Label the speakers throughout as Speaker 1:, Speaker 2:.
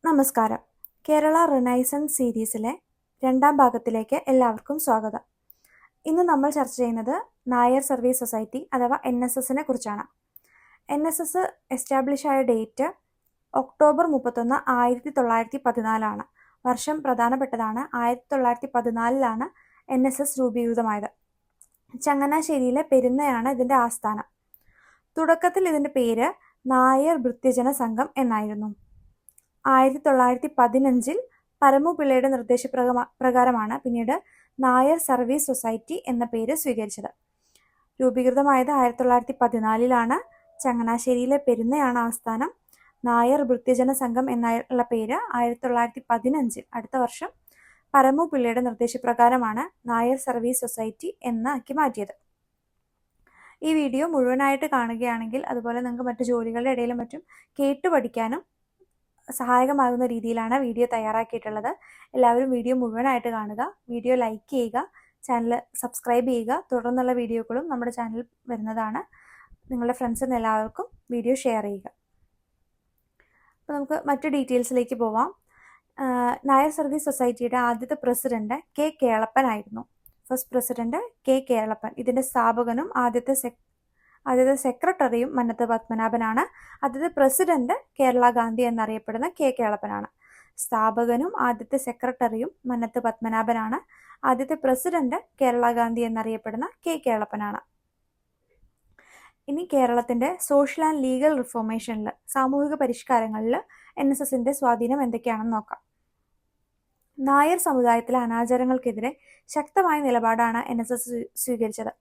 Speaker 1: നമസ്കാരം. കേരള റിനൈസൻസ് സീരീസിലെ രണ്ടാം ഭാഗത്തിലേക്ക് എല്ലാവർക്കും സ്വാഗതം. ഇന്ന് നമ്മൾ ചർച്ച ചെയ്യുന്നത് നായർ സർവീസ് സൊസൈറ്റി അഥവാ NSSനെ കുറിച്ചാണ്. NSS എസ്റ്റാബ്ലിഷ് ആയ ഡേറ്റ് ഒക്ടോബർ 31, 1914 വർഷം പ്രധാനപ്പെട്ടതാണ്. 1914 NSS രൂപീകൃതമായത്. ചങ്ങനാശ്ശേരിയിലെ പെരുന്നയാണ് ഇതിൻ്റെ ആസ്ഥാനം. തുടക്കത്തിൽ ഇതിൻ്റെ പേര് നായർ ഭൃത്യജന സംഘം എന്നായിരുന്നു. 1915 പരമുപിള്ളയുടെ നിർദ്ദേശപ്രകാരമാണ് പിന്നീട് നായർ സർവീസ് സൊസൈറ്റി എന്ന പേര് സ്വീകരിച്ചത്. രൂപീകൃതമായത് 1914 ചങ്ങനാശ്ശേരിയിലെ പെരുന്നയാണ് ആസ്ഥാനം. നായർ ഭൃത്യജന സംഘം എന്നുള്ള പേര് 1915 അടുത്ത വർഷം പരമുപിള്ളയുടെ നിർദ്ദേശപ്രകാരമാണ് നായർ സർവീസ് സൊസൈറ്റി എന്നാക്കി മാറ്റിയത്. ഈ വീഡിയോ മുഴുവനായിട്ട് കാണുകയാണെങ്കിൽ അതുപോലെ നിങ്ങൾക്ക് മറ്റു ജോലികളുടെ ഇടയിലും മറ്റും കേട്ടു പഠിക്കാനും സഹായകമാകുന്ന രീതിയിലാണ് വീഡിയോ തയ്യാറാക്കിയിട്ടുള്ളത്. എല്ലാവരും വീഡിയോ മുഴുവനായിട്ട് കാണുക, വീഡിയോ ലൈക്ക് ചെയ്യുക, ചാനൽ സബ്സ്ക്രൈബ് ചെയ്യുക. തുടർന്നുള്ള വീഡിയോകളും നമ്മുടെ ചാനലിൽ വരുന്നതാണ്. നിങ്ങളുടെ ഫ്രണ്ട്സിന് എല്ലാവർക്കും വീഡിയോ ഷെയർ ചെയ്യുക. അപ്പോൾ നമുക്ക് മറ്റു ഡീറ്റെയിൽസിലേക്ക് പോവാം. നായർ സർവീസ് സൊസൈറ്റിയുടെ ആദ്യത്തെ പ്രസിഡന്റ് K. കേളപ്പൻ ആയിരുന്നു. First president K. കേളപ്പൻ. ഇതിൻ്റെ സ്ഥാപകനും ആദ്യത്തെ സെക്രട്ടറിയും മന്നത്ത് പത്മനാഭനാണ്. ആദ്യത്തെ പ്രസിഡന്റ് കേരള ഗാന്ധി എന്നറിയപ്പെടുന്ന K. കേളപ്പനാണ്. സ്ഥാപകനും ആദ്യത്തെ സെക്രട്ടറിയും മന്നത്ത് പത്മനാഭനാണ്. ആദ്യത്തെ പ്രസിഡന്റ് കേരള ഗാന്ധി എന്നറിയപ്പെടുന്ന K. കേളപ്പനാണ്. ഇനി കേരളത്തിൻ്റെ സോഷ്യൽ ആൻഡ് ലീഗൽ റിഫോർമേഷനിൽ, സാമൂഹിക പരിഷ്കാരങ്ങളിൽ NSSന്റെ സ്വാധീനം എന്തൊക്കെയാണെന്ന് നോക്കാം. നായർ സമുദായത്തിലെ അനാചാരങ്ങൾക്കെതിരെ ശക്തമായ നിലപാടാണ് NSS സ്വീകരിച്ചത്.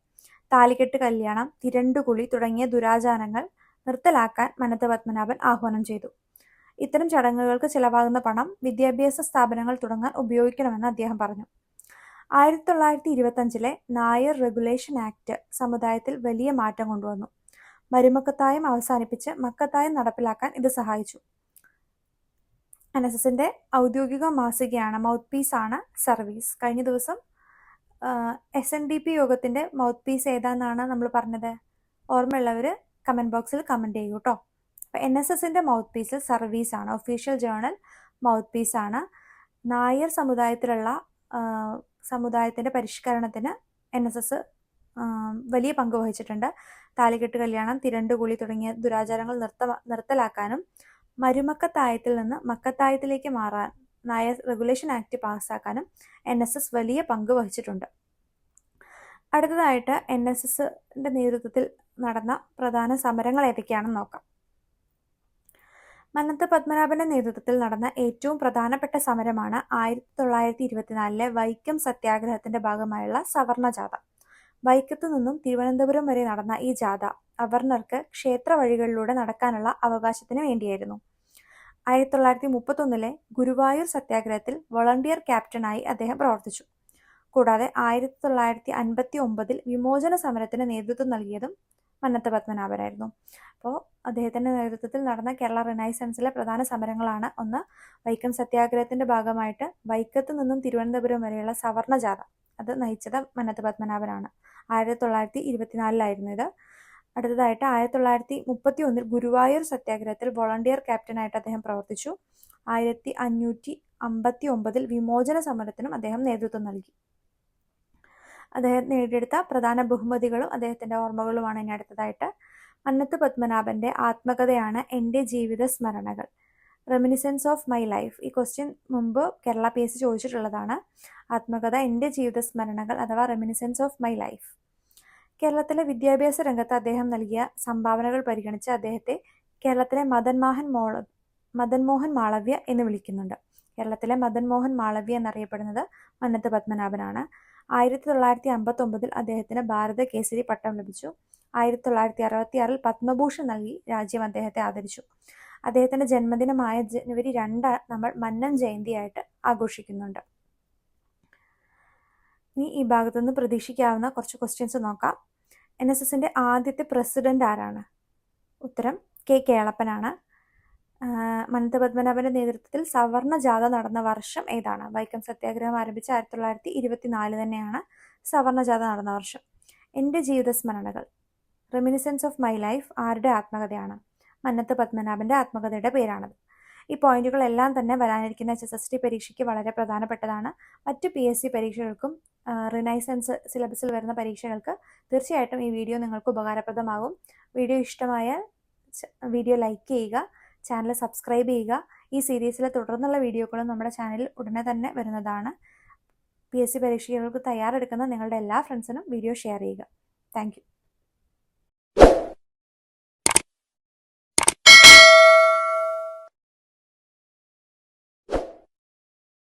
Speaker 1: താലികെട്ട് കല്യാണം, തിരണ്ടുകുളി തുടങ്ങിയ ദുരാചാരങ്ങൾ നിർത്തലാക്കാൻ മന്നത്ത് പത്മനാഭൻ ആഹ്വാനം ചെയ്തു. ഇത്തരം ചടങ്ങുകൾക്ക് ചിലവാകുന്ന പണം വിദ്യാഭ്യാസ സ്ഥാപനങ്ങൾ തുടങ്ങാൻ ഉപയോഗിക്കണമെന്ന് അദ്ദേഹം പറഞ്ഞു. 1925 നായർ റെഗുലേഷൻ ആക്ട് സമുദായത്തിൽ വലിയ മാറ്റം കൊണ്ടുവന്നു. മരുമക്കത്തായം അവസാനിപ്പിച്ച് മക്കത്തായം നടപ്പിലാക്കാൻ ഇത് സഹായിച്ചു. NSSന്റെ ഔദ്യോഗിക മാസികയാണ് മൗത്ത് പീസാണ് സർവീസ്. കഴിഞ്ഞ ദിവസം SNDP യോഗത്തിൻ്റെ മൗത്ത് പീസ് ഏതാണെന്നാണ് നമ്മൾ പറഞ്ഞത്. ഓർമ്മയുള്ളവർ കമൻറ്റ് ബോക്സിൽ കമൻറ്റ് ചെയ്യൂ കേട്ടോ. അപ്പോൾ NSSന്റെ മൗത്ത് പീസ് സർവീസാണ്, ഒഫീഷ്യൽ ജേർണൽ മൗത്ത് പീസാണ്. നായർ സമുദായത്തിൻ്റെ പരിഷ്കരണത്തിന് NSS വലിയ പങ്ക് വഹിച്ചിട്ടുണ്ട്. താലികെട്ട് കല്യാണം, തിരണ്ടുകുളി തുടങ്ങിയ ദുരാചാരങ്ങൾ നിർത്തലാക്കാനും മരുമക്കത്തായത്തിൽ നിന്ന് മക്കത്തായത്തിലേക്ക് മാറാൻ നായർ റെഗുലേഷൻ ആക്ട് പാസ്സാക്കാനും NSS വലിയ പങ്ക് വഹിച്ചിട്ടുണ്ട്. അടുത്തതായിട്ട് NSSന്റെ നേതൃത്വത്തിൽ നടന്ന പ്രധാന സമരങ്ങൾ ഏതൊക്കെയാണെന്ന് നോക്കാം. മന്നത്ത് പത്മനാഭന്റെ നേതൃത്വത്തിൽ നടന്ന ഏറ്റവും പ്രധാനപ്പെട്ട സമരമാണ് 1924 വൈക്കം സത്യാഗ്രഹത്തിന്റെ ഭാഗമായുള്ള സവർണ ജാഥ. വൈക്കത്തു നിന്നും തിരുവനന്തപുരം വരെ നടന്ന ഈ ജാഥ അവർണർക്ക് ക്ഷേത്ര വഴികളിലൂടെ നടക്കാനുള്ള അവകാശത്തിന് വേണ്ടിയായിരുന്നു. 1931 ഗുരുവായൂർ സത്യാഗ്രഹത്തിൽ വോളണ്ടിയർ ക്യാപ്റ്റനായി അദ്ദേഹം പ്രവർത്തിച്ചു. കൂടാതെ 1959 വിമോചന സമരത്തിന് നേതൃത്വം നൽകിയതും മന്നത്ത് പത്മനാഭനായിരുന്നു. അപ്പോൾ അദ്ദേഹത്തിൻ്റെ നേതൃത്വത്തിൽ നടന്ന കേരള റിനൈസൻസിലെ പ്രധാന സമരങ്ങളാണ്: ഒന്ന്, വൈക്കം സത്യാഗ്രഹത്തിൻ്റെ ഭാഗമായിട്ട് വൈക്കത്ത് നിന്നും തിരുവനന്തപുരം വരെയുള്ള സവർണ ജാഥ. അത് നയിച്ചത് മന്നത്ത് പത്മനാഭനാണ്. 1924 ഇത്. അടുത്തതായിട്ട് 1931 ഗുരുവായൂർ സത്യാഗ്രഹത്തിൽ വോളണ്ടിയർ ക്യാപ്റ്റനായിട്ട് അദ്ദേഹം പ്രവർത്തിച്ചു. 1559 വിമോചന സമരത്തിനും അദ്ദേഹം നേതൃത്വം നൽകി. അദ്ദേഹം നേടിയെടുത്ത പ്രധാന ബഹുമതികളും അദ്ദേഹത്തിൻ്റെ ഓർമ്മകളുമാണ് ഇനി അടുത്തതായിട്ട്. മന്നത്ത് പത്മനാഭൻ്റെ ആത്മകഥയാണ് എൻ്റെ ജീവിത സ്മരണകൾ, റെമിനിസൻസ് ഓഫ് മൈ ലൈഫ്. ഈ ക്വസ്റ്റ്യൻ മുമ്പ് കേരള PSC ചോദിച്ചിട്ടുള്ളതാണ്. ആത്മകഥ എൻ്റെ ജീവിത സ്മരണകൾ അഥവാ റെമിനിസൻസ് ഓഫ് മൈ ലൈഫ്. കേരളത്തിലെ വിദ്യാഭ്യാസ രംഗത്ത് അദ്ദേഹം നൽകിയ സംഭാവനകൾ പരിഗണിച്ച് അദ്ദേഹത്തെ കേരളത്തിലെ മദൻ മോഹൻ മാളവ്യ എന്ന് വിളിക്കുന്നുണ്ട്. കേരളത്തിലെ മദൻ മോഹൻ മാളവ്യ എന്നറിയപ്പെടുന്നത് മന്നത്ത് പത്മനാഭനാണ്. 1959 അദ്ദേഹത്തിന് ഭാരത കേസരി പട്ടം ലഭിച്ചു. 1966 പത്മഭൂഷൺ നൽകി രാജ്യം അദ്ദേഹത്തെ ആദരിച്ചു. അദ്ദേഹത്തിൻ്റെ ജന്മദിനമായ ജനുവരി 2 നമ്മൾ മന്നൻ ജയന്തിയായിട്ട് ആഘോഷിക്കുന്നുണ്ട്. ഇനി ഈ ഭാഗത്തുനിന്ന് പ്രതീക്ഷിക്കാവുന്ന കുറച്ച് ക്വസ്റ്റ്യൻസ് നോക്കാം. NSSന്റെ ആദ്യത്തെ പ്രസിഡന്റ് ആരാണ്? ഉത്തരം K. കേളപ്പനാണ്. മന്നത്ത് പത്മനാഭന്റെ നേതൃത്വത്തിൽ സവർണ ജാഥ നടന്ന വർഷം ഏതാണ്? വൈക്കം സത്യാഗ്രഹം ആരംഭിച്ച 1924 തന്നെയാണ് സവർണ ജാഥ നടന്ന വർഷം. എൻ്റെ ജീവിത സ്മരണകൾ, റെമിനിസൻസ് ഓഫ് മൈ ലൈഫ് ആരുടെ ആത്മകഥയാണ്? മന്നത്ത് പത്മനാഭന്റെ ആത്മകഥയുടെ പേരാണത്. ഈ പോയിന്റുകളെല്ലാം തന്നെ വരാനിരിക്കുന്ന HSST പരീക്ഷയ്ക്ക് വളരെ പ്രധാനപ്പെട്ടതാണ്. മറ്റ് PSC പരീക്ഷകൾക്കും റിനൈസൻസ് സിലബസിൽ വരുന്ന പരീക്ഷകൾക്ക് തീർച്ചയായിട്ടും ഈ വീഡിയോ നിങ്ങൾക്ക് ഉപകാരപ്രദമാകും. വീഡിയോ ഇഷ്ടമായാൽ വീഡിയോ ലൈക്ക് ചെയ്യുക, ചാനൽ സബ്സ്ക്രൈബ് ചെയ്യുക. ഈ സീരീസിലെ തുടർന്നുള്ള വീഡിയോകളും നമ്മുടെ ചാനലിൽ ഉടനെ തന്നെ വരുന്നതാണ്. PSC പരീക്ഷകൾക്ക് തയ്യാറെടുക്കുന്ന നിങ്ങളുടെ എല്ലാ ഫ്രണ്ട്സിനും വീഡിയോ ഷെയർ ചെയ്യുക. Thank you.